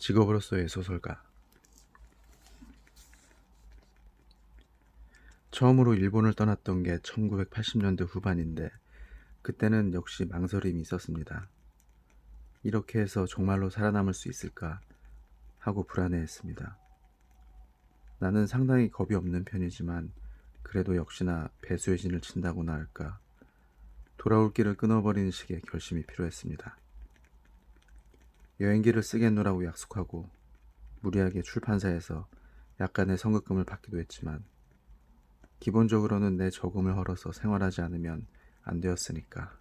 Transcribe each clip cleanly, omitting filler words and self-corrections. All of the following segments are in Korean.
직업으로서의 소설가. 처음으로 일본을 떠났던 게 1980년대 후반인데 그때는 역시 망설임이 있었습니다. 이렇게 해서 정말로 살아남을 수 있을까 하고 불안해했습니다. 나는 상당히 겁이 없는 편이지만 그래도 역시나 배수의 진을 친다고나 할까, 돌아올 길을 끊어버리는 식의 결심이 필요했습니다. 여행기를 쓰겠노라고 약속하고 무리하게 출판사에서 약간의 선급금을 받기도 했지만 기본적으로는 내 저금을 헐어서 생활하지 않으면 안 되었으니까.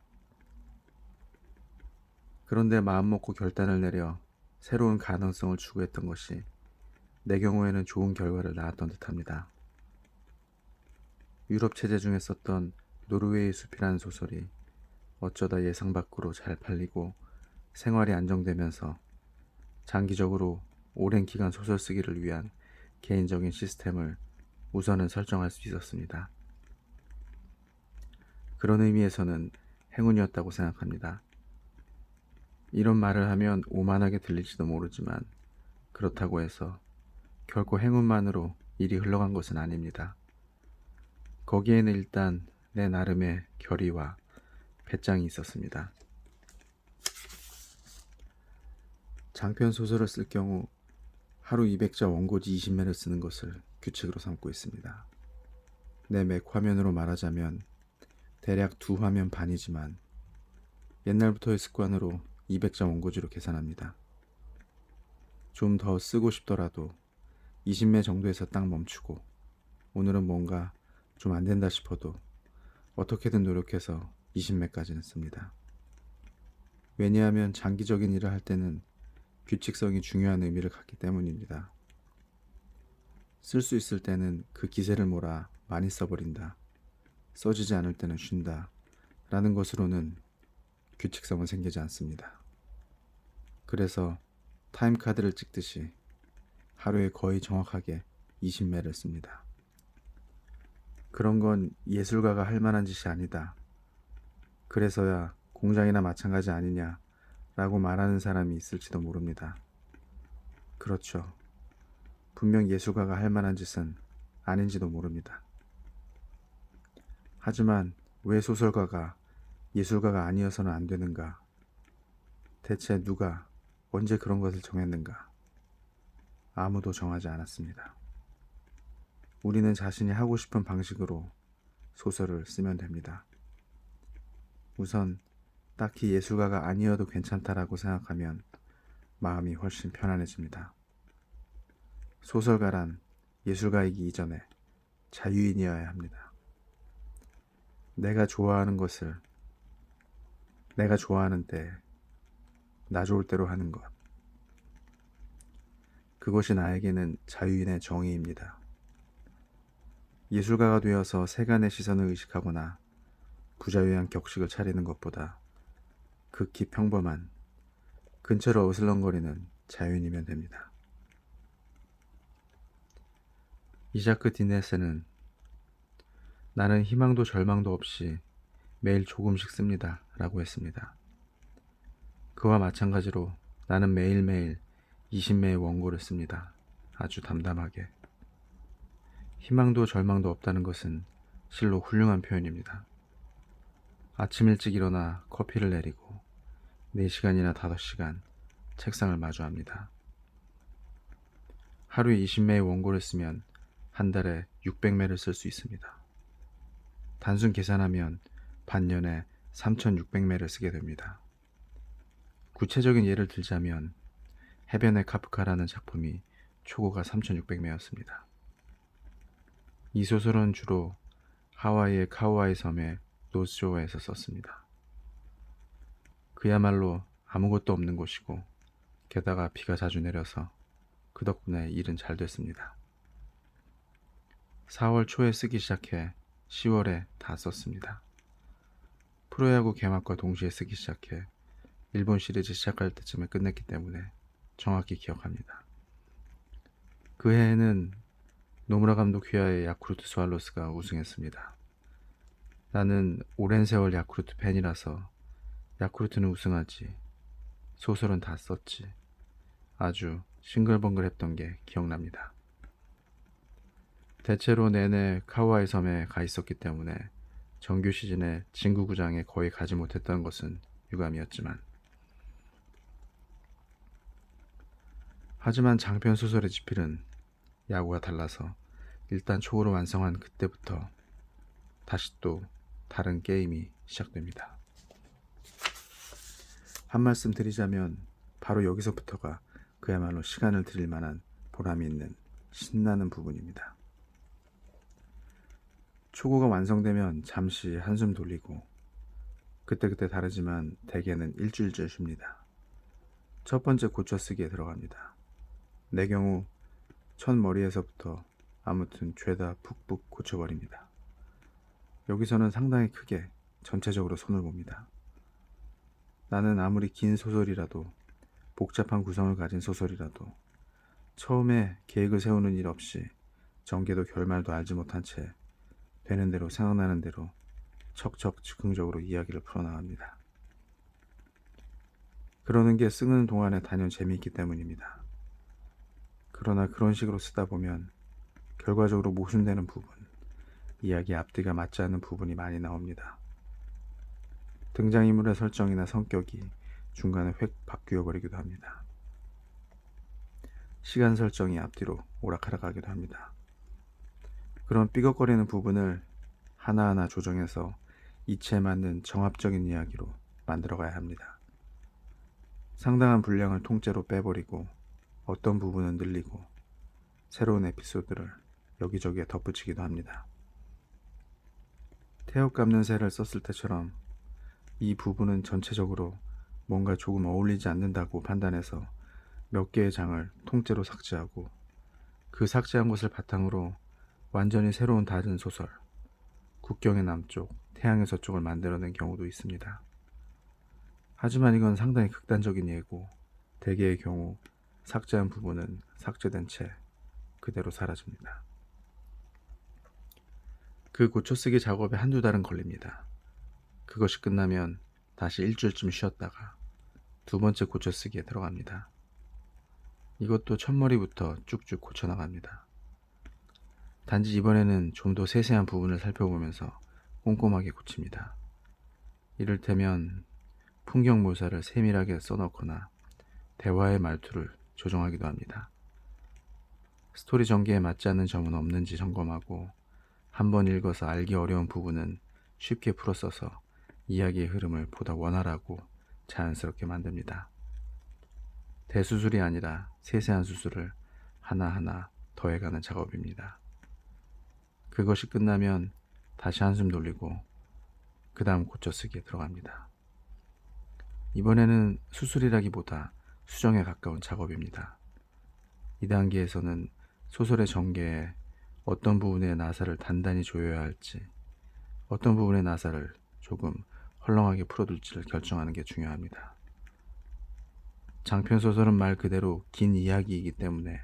그런데 마음먹고 결단을 내려 새로운 가능성을 추구했던 것이 내 경우에는 좋은 결과를 낳았던 듯합니다. 유럽 체제 중에 썼던 노르웨이의 숲이라는 소설이 어쩌다 예상 밖으로 잘 팔리고 생활이 안정되면서 장기적으로 오랜 기간 소설 쓰기를 위한 개인적인 시스템을 우선은 설정할 수 있었습니다. 그런 의미에서는 행운이었다고 생각합니다. 이런 말을 하면 오만하게 들릴지도 모르지만 그렇다고 해서 결코 행운만으로 일이 흘러간 것은 아닙니다. 거기에는 일단 내 나름의 결의와 배짱이 있었습니다. 장편 소설을 쓸 경우 하루 200자 원고지 20매를 쓰는 것을 규칙으로 삼고 있습니다. 내 맥 화면으로 말하자면 대략 2화면 반이지만 옛날부터의 습관으로 200자 원고지로 계산합니다. 좀 더 쓰고 싶더라도 20매 정도에서 딱 멈추고 오늘은 뭔가 좀 안 된다 싶어도 어떻게든 노력해서 20매까지는 씁니다. 왜냐하면 장기적인 일을 할 때는 규칙성이 중요한 의미를 갖기 때문입니다. 쓸 수 있을 때는 그 기세를 몰아 많이 써버린다, 써지지 않을 때는 쉰다 라는 것으로는 규칙성은 생기지 않습니다. 그래서 타임카드를 찍듯이 하루에 거의 정확하게 20매를 씁니다. 그런 건 예술가가 할 만한 짓이 아니다, 그래서야 공장이나 마찬가지 아니냐 라고 말하는 사람이 있을지도 모릅니다. 그렇죠. 분명 예술가가 할 만한 짓은 아닌지도 모릅니다. 하지만 왜 소설가가 예술가가 아니어서는 안 되는가? 대체 누가 언제 그런 것을 정했는가? 아무도 정하지 않았습니다. 우리는 자신이 하고 싶은 방식으로 소설을 쓰면 됩니다. 우선 딱히 예술가가 아니어도 괜찮다라고 생각하면 마음이 훨씬 편안해집니다. 소설가란 예술가이기 이전에 자유인이어야 합니다. 내가 좋아하는 것을 내가 좋아하는 때 나 좋을 대로 하는 것, 그것이 나에게는 자유인의 정의입니다. 예술가가 되어서 세간의 시선을 의식하거나 부자유한 격식을 차리는 것보다 극히 평범한 근처를 어슬렁거리는 자유인이면 됩니다. 이자크 디네세는 나는 희망도 절망도 없이 매일 조금씩 씁니다 라고 했습니다. 그와 마찬가지로 나는 매일매일 20매의 원고를 씁니다. 아주 담담하게. 희망도 절망도 없다는 것은 실로 훌륭한 표현입니다. 아침 일찍 일어나 커피를 내리고 4시간이나 5시간 책상을 마주합니다. 하루에 20매의 원고를 쓰면 한 달에 600매를 쓸 수 있습니다. 단순 계산하면 반년에 3600매를 쓰게 됩니다. 구체적인 예를 들자면 해변의 카프카라는 작품이 초고가 3600매였습니다. 이 소설은 주로 하와이의 카우아이 섬의 노스쇼어에서 썼습니다. 그야말로 아무것도 없는 곳이고 게다가 비가 자주 내려서 그 덕분에 일은 잘 됐습니다. 4월 초에 쓰기 시작해 10월에 다 썼습니다. 프로야구 개막과 동시에 쓰기 시작해 일본 시리즈 시작할 때쯤에 끝냈기 때문에 정확히 기억합니다. 그 해에는 노무라 감독 휘하의 야쿠르트 스왈로스가 우승했습니다. 나는 오랜 세월 야쿠르트 팬이라서 야쿠르트는 우승하지, 소설은 다 썼지, 아주 싱글벙글했던 게 기억납니다. 대체로 내내 카우아이 섬에 가 있었기 때문에 정규 시즌에 진구구장에 거의 가지 못했던 것은 유감이었지만, 하지만 장편 소설의 지필은 야구가 달라서 일단 초고로 완성한 그때부터 다시 또 다른 게임이 시작됩니다. 한 말씀 드리자면 바로 여기서부터가 그야말로 시간을 들일 만한 보람이 있는 신나는 부분입니다. 초고가 완성되면 잠시 한숨 돌리고, 그때그때 다르지만 대개는 일주일째 쉽니다. 첫 번째 고쳐쓰기에 들어갑니다. 내 경우 첫 머리에서부터 아무튼 죄다 푹푹 고쳐버립니다. 여기서는 상당히 크게 전체적으로 손을 봅니다. 나는 아무리 긴 소설이라도, 복잡한 구성을 가진 소설이라도 처음에 계획을 세우는 일 없이 전개도 결말도 알지 못한 채 되는 대로 생각나는 대로 척척 즉흥적으로 이야기를 풀어나갑니다. 그러는 게 쓰는 동안에 단연 재미있기 때문입니다. 그러나 그런 식으로 쓰다 보면 결과적으로 모순되는 부분, 이야기 앞뒤가 맞지 않는 부분이 많이 나옵니다. 등장인물의 설정이나 성격이 중간에 획 바뀌어 버리기도 합니다. 시간 설정이 앞뒤로 오락가락하기도 합니다. 그런 삐걱거리는 부분을 하나하나 조정해서 이치에 맞는 정합적인 이야기로 만들어가야 합니다. 상당한 분량을 통째로 빼버리고 어떤 부분은 늘리고 새로운 에피소드를 여기저기에 덧붙이기도 합니다. 태엽 감는 새를 썼을 때처럼 이 부분은 전체적으로 뭔가 조금 어울리지 않는다고 판단해서 몇 개의 장을 통째로 삭제하고, 그 삭제한 것을 바탕으로 완전히 새로운 다른 소설, 국경의 남쪽, 태양의 서쪽을 만들어낸 경우도 있습니다. 하지만 이건 상당히 극단적인 예고, 대개의 경우 삭제한 부분은 삭제된 채 그대로 사라집니다. 그 고쳐쓰기 작업에 한두 달은 걸립니다. 그것이 끝나면 다시 일주일쯤 쉬었다가 두 번째 고쳐쓰기에 들어갑니다. 이것도 첫머리부터 쭉쭉 고쳐나갑니다. 단지 이번에는 좀 더 세세한 부분을 살펴보면서 꼼꼼하게 고칩니다. 이를테면 풍경 묘사를 세밀하게 써넣거나 대화의 말투를 조정하기도 합니다. 스토리 전개에 맞지 않는 점은 없는지 점검하고, 한번 읽어서 알기 어려운 부분은 쉽게 풀어 써서 이야기의 흐름을 보다 원활하고 자연스럽게 만듭니다. 대수술이 아니라 세세한 수술을 하나하나 더해가는 작업입니다. 그것이 끝나면 다시 한숨 돌리고 그 다음 고쳐쓰기에 들어갑니다. 이번에는 수술이라기보다 수정에 가까운 작업입니다. 이 단계에서는 소설의 전개에 어떤 부분의 나사를 단단히 조여야 할지, 어떤 부분의 나사를 조금 헐렁하게 풀어둘지를 결정하는 게 중요합니다. 장편소설은 말 그대로 긴 이야기이기 때문에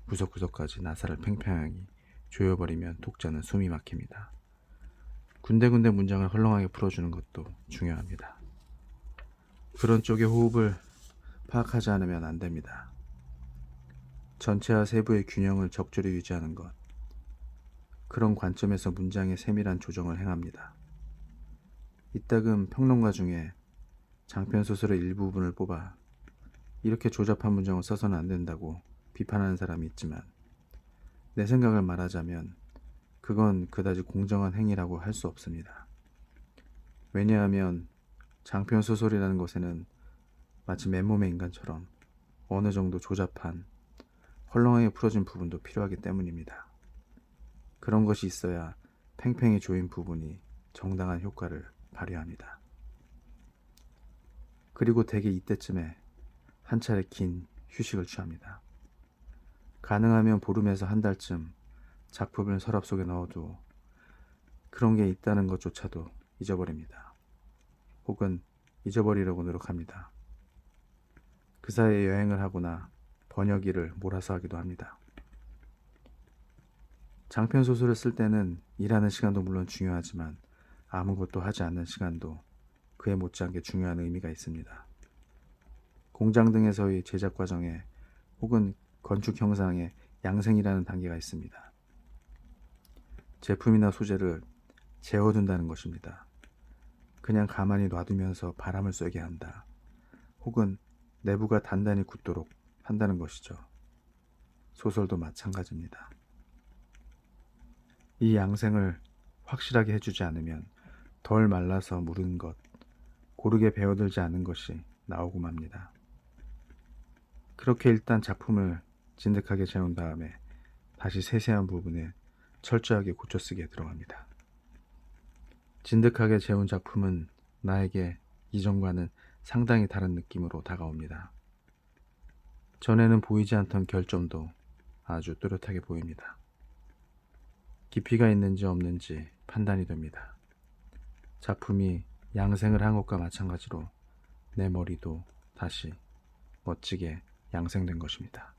구석구석까지 나사를 팽팽하게 조여버리면 독자는 숨이 막힙니다. 군데군데 문장을 헐렁하게 풀어주는 것도 중요합니다. 그런 쪽의 호흡을 파악하지 않으면 안 됩니다. 전체와 세부의 균형을 적절히 유지하는 것, 그런 관점에서 문장의 세밀한 조정을 행합니다. 이따금 평론가 중에 장편소설의 일부분을 뽑아 이렇게 조잡한 문장을 써서는 안 된다고 비판하는 사람이 있지만, 내 생각을 말하자면 그건 그다지 공정한 행위라고 할 수 없습니다. 왜냐하면 장편소설이라는 것에는 마치 맨몸의 인간처럼 어느 정도 조잡한, 헐렁하게 풀어진 부분도 필요하기 때문입니다. 그런 것이 있어야 팽팽히 조인 부분이 정당한 효과를 발휘합니다. 그리고 대개 이때쯤에 한 차례 긴 휴식을 취합니다. 가능하면 보름에서 한 달쯤 작품을 서랍 속에 넣어도 그런 게 있다는 것조차도 잊어버립니다. 혹은 잊어버리려고 노력합니다. 그 사이에 여행을 하거나 번역 일을 몰아서 하기도 합니다. 장편 소설을 쓸 때는 일하는 시간도 물론 중요하지만 아무것도 하지 않는 시간도 그에 못지않게 중요한 의미가 있습니다. 공장 등에서의 제작 과정에 혹은 건축 형상의 양생이라는 단계가 있습니다. 제품이나 소재를 재워둔다는 것입니다. 그냥 가만히 놔두면서 바람을 쐬게 한다. 혹은 내부가 단단히 굳도록 한다는 것이죠. 소설도 마찬가지입니다. 이 양생을 확실하게 해주지 않으면 덜 말라서 무르는 것, 고르게 배어들지 않은 것이 나오고 맙니다. 그렇게 일단 작품을 진득하게 재운 다음에 다시 세세한 부분에 철저하게 고쳐쓰기에 들어갑니다. 진득하게 재운 작품은 나에게 이전과는 상당히 다른 느낌으로 다가옵니다. 전에는 보이지 않던 결점도 아주 뚜렷하게 보입니다. 깊이가 있는지 없는지 판단이 됩니다. 작품이 양생을 한 것과 마찬가지로 내 머리도 다시 멋지게 양생된 것입니다.